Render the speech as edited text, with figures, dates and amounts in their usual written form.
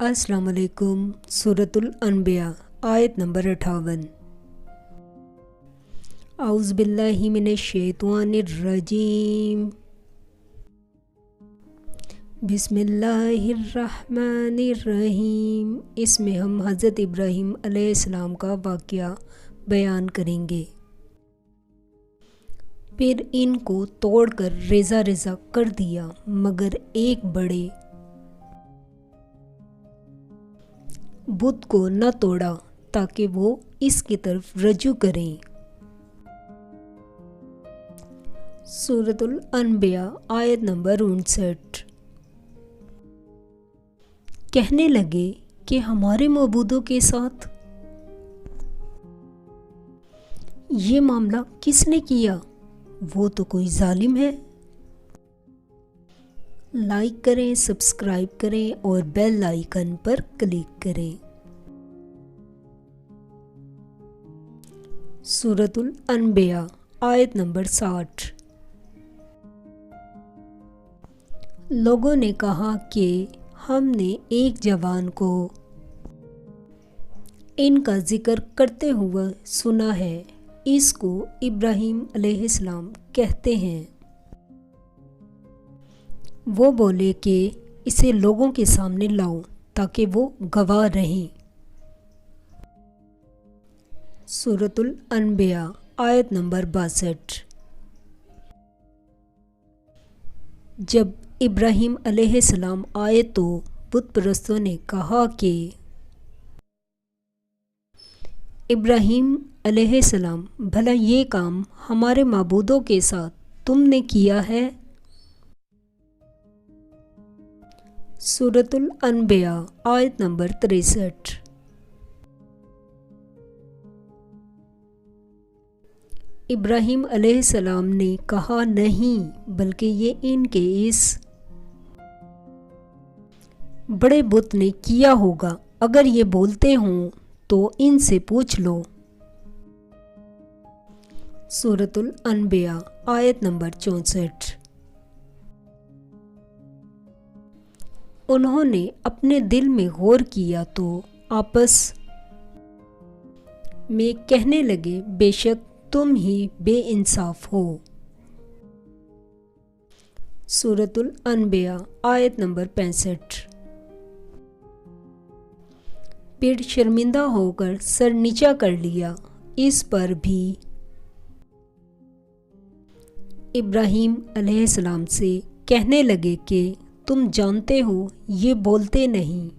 अस्सलाम वालेकुम। सूरतुल अनबिया आयत नंबर 58। औज़ु बिल्लाहि मिनश शैतानिर रजीम। बिस्मिल्लाहिर रहमानिर रहीम। इसमें हम हज़रत इब्राहीम अलैहिस्सलाम का वाक़या बयान करेंगे। फिर इनको तोड़कर रेज़ा रेज़ा कर दिया, मगर एक बड़े बुत को न तोड़ा ताकि वो इसकी तरफ रजू करें। सूरतुल अनबिया आयत नंबर 59। कहने लगे कि हमारे मबूदों के साथ ये मामला किसने किया, वो तो कोई जालिम है। लाइक करें, सब्सक्राइब करें और बेल आइकन पर क्लिक करें। सूरतुल अनबिया आयत नंबर 60। लोगों ने कहा कि हमने एक जवान को इनका जिक्र करते हुए सुना है, इसको इब्राहीम अलैहिस्सलाम कहते हैं। वो बोले कि इसे लोगों के सामने लाओ ताकि वो गवाह रहें। सूरतुल अनबिया आयत नंबर 62। जब इब्राहीम अलैहिस्सलाम आए तो बुत परस्तों ने कहा कि इब्राहीम अलैहिस्सलाम, भला ये काम हमारे माबूदों के साथ तुमने किया है? सूरतुल अनबिया आयत नंबर 63। इब्राहीम अलैहिस्सलाम ने कहा, नहीं, बल्कि ये इनके इस बड़े बुत ने किया होगा। अगर ये बोलते हों तो इनसे पूछ लो। सूरतुल अनबिया आयत नंबर 64। उन्होंने अपने दिल में गौर किया तो आपस में कहने लगे, बेशक तुम ही बेइंसाफ हो। सूरतुल अनबिया आयत नंबर 65। फिर शर्मिंदा होकर सर नीचा कर लिया। इस पर भी इब्राहीम अलैहिस्सलाम से कहने लगे कि तुम जानते हो ये बोलते नहीं।